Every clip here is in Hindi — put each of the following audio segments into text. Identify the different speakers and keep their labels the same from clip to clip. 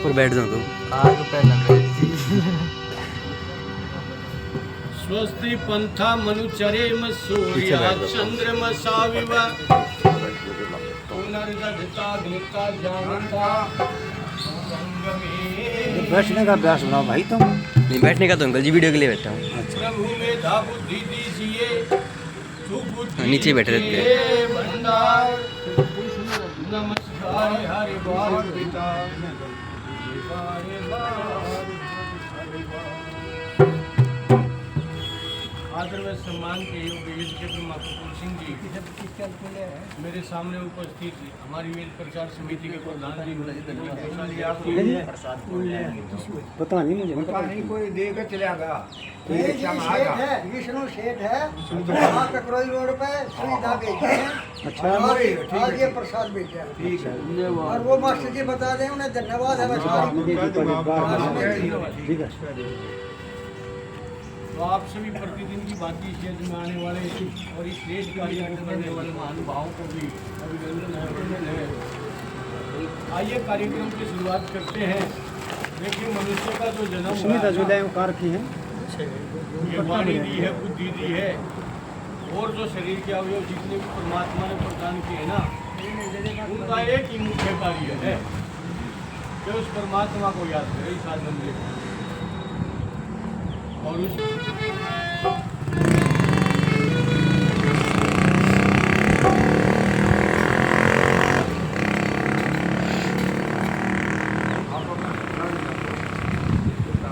Speaker 1: ऊपर बैठ जाओ तो
Speaker 2: आग पहला
Speaker 3: स्वस्ति पंथा मनुचरे सूर्या चंद्रमसा विवा पुनर्गता घृता जानता
Speaker 4: बैठने का अभ्यास बनाओ भाई तुम।
Speaker 1: नहीं बैठने का तो अंकल जी वीडियो के लिए बैठा हूँ।
Speaker 3: प्रभु मेधा बुद्धि दीजिए
Speaker 1: नीचे बैठे रहते हैं।
Speaker 3: भंडार नमस्कार हरि बाल पिता आदर व सम्मान के योग्य युद्ध क्षेत्र कपूर सिंह जी मेरे सामने उपस्थित हमारी वेद प्रचार समिति के प्रधान जी
Speaker 4: पता नहीं मुझे
Speaker 5: कोई देगा चलेगा
Speaker 6: विष्णु शेठ है वहाँ ककरोई रोड पे सुविधा भेजे हैं।
Speaker 4: अच्छा
Speaker 6: और आज ये प्रसाद भेजा है।
Speaker 5: ठीक है
Speaker 6: और वो मास्टर जी बता दें उन्हें धन्यवाद है
Speaker 4: ठीक है।
Speaker 3: तो आप सभी प्रतिदिन की भांति क्षेत्र में आने वाले और इस श्रेष्ठ कार्य को करने वाले महानुभावों को भी अभिनंदन है। आइए कार्यक्रम की शुरुआत करते हैं। देखिए मनुष्य का जो जन्म
Speaker 4: सुनीता जुलाई कार की है,
Speaker 3: ये वाणी दी है, बुद्धि दी है और जो शरीर के अवयव जितने भी परमात्मा ने प्रदान किए हैं ना, उनका एक ही मुख्य कार्य है कि उस परमात्मा को याद करें इस साधन में और उस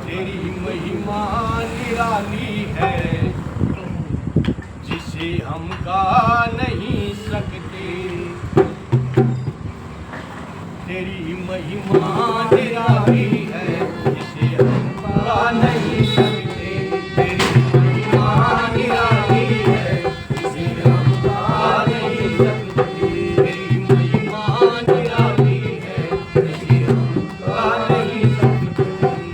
Speaker 3: तेरी महिमा निराली है जिसे हम गा नहीं सकते। तेरी महिमा निराली है जिसे हम गा नहीं सकते। तेरी महिमा निराली है जिसे हम गा नहीं सकते। तेरी महिमा निराली है जिसे हम गा नहीं सकते।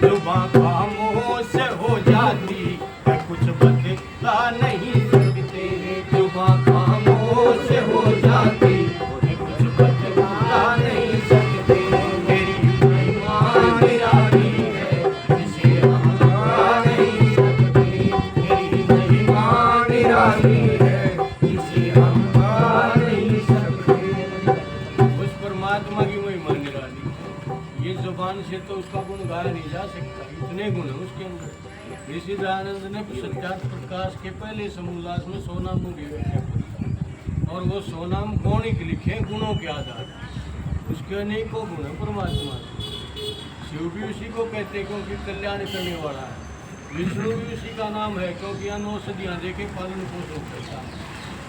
Speaker 3: जुबां खामोश हो जाती है कुछ बता नहीं सकते। जुबां खामोश हो जाती है कुछ बता नहीं सकते। तेरी महिमा निराली है जिसे हम गा नहीं सकते। तेरी महिमा निराली है जिसे हम गा नहीं सकते। उस परमात्मा की महिमा निराली है। ये जुबान से तो उसका गुण गाया नहीं जा सकता, इतने गुण है उसके अंदर। ऋषि दयानंद ने सत्यार्थ प्रकाश के पहले समूलास में 100 नाम लिखे और वो 100 नाम कौन ही लिखे गुणों के आधार उसके अनेकों गुण है परमात्मा। शिव भी उसी को कहते हैं क्योंकि कल्याण करने वाला है। विष्णु भी उसी का नाम है क्योंकि अनौषधियाँ देखे पालन पोषण करता है।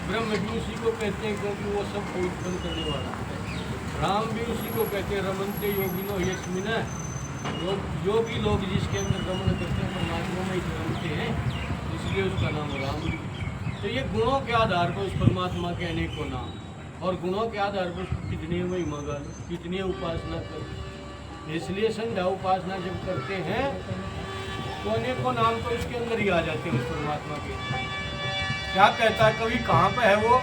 Speaker 3: ब्रह्म भी उसी को कहते हैं क्योंकि वो सबको उत्पन्न करने वाला है। राम भी उसी को कहते हैं रमनते योगिनो यस्मिन। जो भी लोग जिसके अंदर रमन करते हैं परमात्मा में ही रमते हैं, इसलिए उसका नाम राम। तो ये गुणों के आधार पर उस परमात्मा के अनेकों नाम और गुणों के आधार पर उसको कितनी महिमा गालो, कितनी उपासना करो। इसलिए संध्या उपासना जब करते हैं तो अनेकों नाम तो उसके अंदर ही आ जाते हैं उस परमात्मा के। क्या कहता है कवि, कहाँ पे है वो?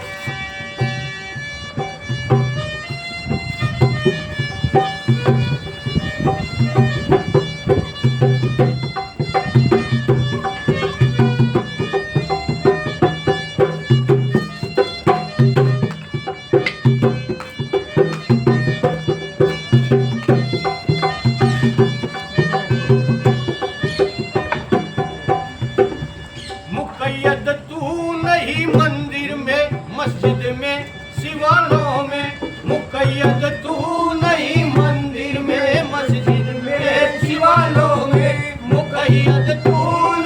Speaker 3: मुक़य्यद तू नहीं मंदिर में मस्जिद में शिवालयों में। मुक़य्यद तू नहीं मंदिर में मस्जिद में शिवालयों में। मुक़य्यद तू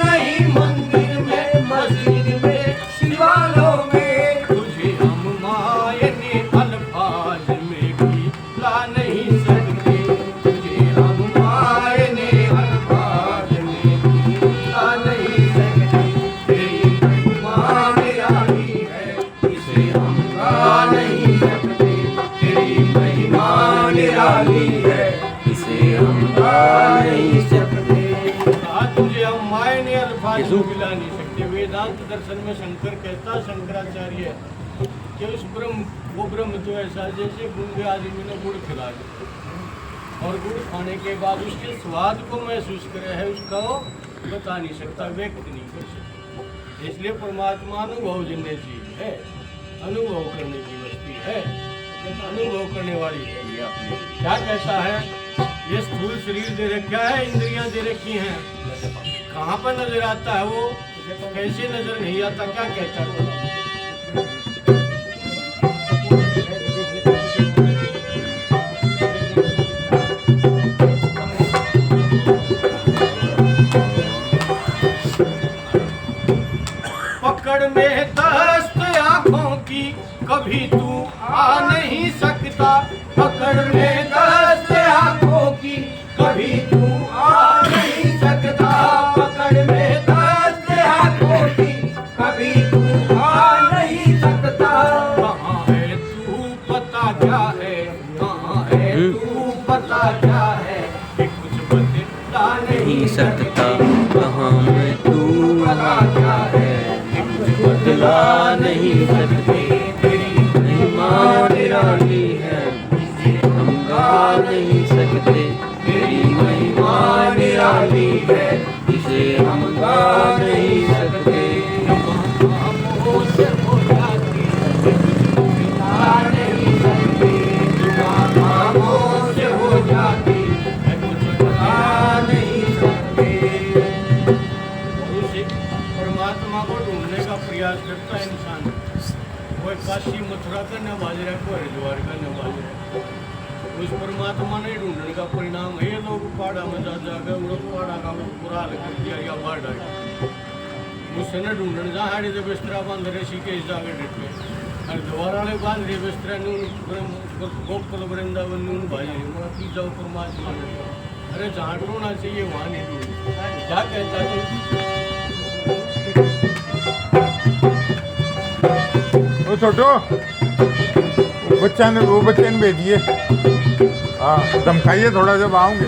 Speaker 3: नहीं मंदिर में मस्जिद में शिवालयों में। तुझे हम मायने अल्फाज में भी ला नहीं सकते। तुझे हम मायने अल्फाज में भी ला नहीं सकते। तेरी महिमा निराली है जिसे हम गा नहीं सकते। तेरी महिमा निराली है जिसे हम गा नहीं सकते। तुझे हम मायने अल्फाज में मिला नहीं सकते। वेदांत दर्शन में शंकर कहता, शंकराचार्य कि उस ब्रह्म वो ब्रह्म तो ऐसा जैसे गूंगे आदमी ने गुड़ खिला दिया। और गुड़ खाने के बाद उसके स्वाद को महसूस करे है, उसका वो बता नहीं सकता, व्यक्त नहीं कर सकता। इसलिए परमात्मा अनुभव जन्य चीज है, अनुभव करने की वस्तु है, अनुभव करने वाली है। क्या कहता है, ये स्थूल शरीर दे रखा है, इंद्रियां दे रखी हैं, कहाँ पर नजर आता है वो, कैसे नजर नहीं आता, क्या कहता है? पकड़ में दस्त आँखों की कभी तू आ नहीं सकता, पकड़ में दस्त आँखों की कभी तू आ नहीं सकता, पकड़ में दस्त आँखों की कभी तू आ नहीं सकता। कहाँ है तू पता क्या है, कहाँ है तू पता क्या है, कि कुछ बदला नहीं सकता,
Speaker 1: कहाँ मैं तू
Speaker 3: पता क्या है,
Speaker 1: बदला नहीं सकते, तेरी महिमा निराली है, हम गा नहीं सकते, तेरी महिमा निराली है, इसे हम गा नहीं सकते।
Speaker 3: खामोश हो जाती है, बता नहीं सकते, खामोश हो जाती है, कुछ बता नहीं सकते। उसी परमात्मा को ढूंढने का प्रयास करता है इंसान, कोई काशी मथुरा का न बाज रहा, कोई हरिद्वार का न बाज रहा, उस परमात्मा ने ढूंढने का परिणाम है। ये लोग पहाड़ा में जा जाकर वो लोग पहाड़ा का बुरा हाल कर दिया या बाढ़ डाली, मुझसे न ढूंढने जा हाड़े जब बिस्तरा बंद ऋषिकेश जाकर डटे, हरिद्वार वाले बांध रहे बिस्तरा गोकुल वृंदावन नून भाई की जाओ परमात्मा ने, अरे जहाँ ढूंढना चाहिए वहाँ नहीं ढूंढ, क्या कहता है?
Speaker 2: वो छोटो वो बच्चे ने भेजिए, हाँ धमकाइए थोड़ा जब आओगे।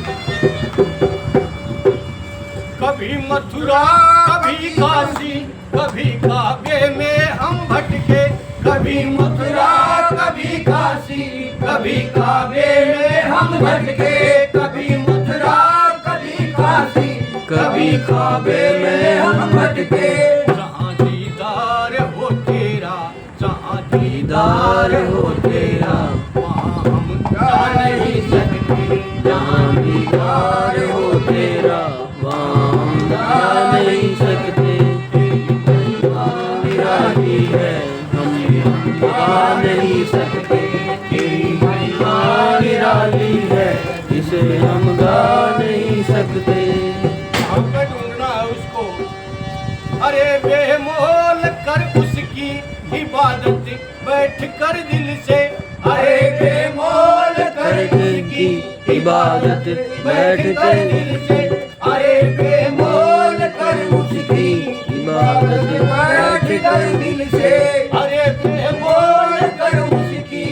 Speaker 3: कभी मथुरा कभी काशी कभी काबे में हम भटके, कभी मथुरा कभी काशी कभी काबे में हम भटके, कभी मथुरा कभी काशी कभी काबे में हम भटके। जहाँ दीदार हो तेरा, जहाँ दीदार हो तेरा, वहाँ हम जा नहीं सकते, जहाँ दीदार हो तेरा,
Speaker 1: वहाँ हम जा नहीं सकते, तेरी महिमा निराली है, हम गा नहीं सकते, तेरी महिमा निराली है, इसे हम गा नहीं सकते।
Speaker 3: हम पे ढूंढना है उसको, अरे बेमोल कर उसकी इबादत बैठ कर दिल से, अरे बेमोल कर
Speaker 1: उसकी इबादत बैठ कर
Speaker 3: दिल से, अरे बेमोल कर उसकी
Speaker 1: इबादत
Speaker 3: बैठ कर दिल से, अरे बेमोल कर उसकी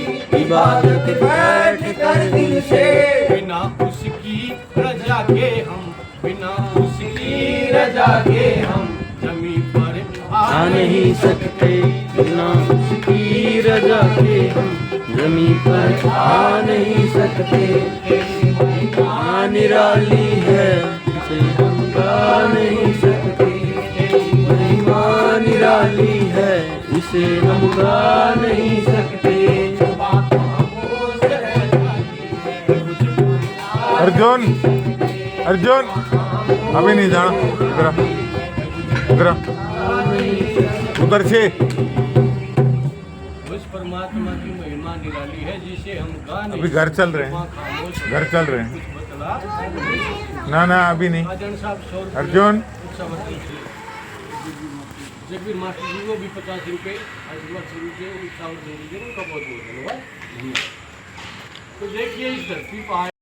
Speaker 1: इबादत
Speaker 3: बैठ कर दिल से। बिना उसकी रजा के हम, बिना उसकी रजा के हम जमीन पर
Speaker 1: आ नहीं सकते, बिना उसकी रजा के हम जमीन पर आ नहीं सकते, तेरी महिमा निराली है, इसे हम गा नहीं सकते, तेरी महिमा निराली है, इसे हम गा नहीं सकते।
Speaker 2: अर्जुन अर्जुन अभी नहीं जाना, इधर आ, इधर आ, उधर से।
Speaker 3: उस परमात्मा की महिमा निराली है जिसे हम गा नहीं,
Speaker 2: अभी घर चल रहे हैं, घर चल रहे हैं,
Speaker 3: कुछ बतला
Speaker 2: ना ना अभी नहीं।
Speaker 3: महाजन साहब 100 रुपये
Speaker 2: अर्जुन
Speaker 3: जगबीर मास्टर जी को भी 50 रुपये, आशीर्वाद शुरू के 100 रुपये, उनका बहुत बहुत धन्यवाद। तो देखिए इस धरती पर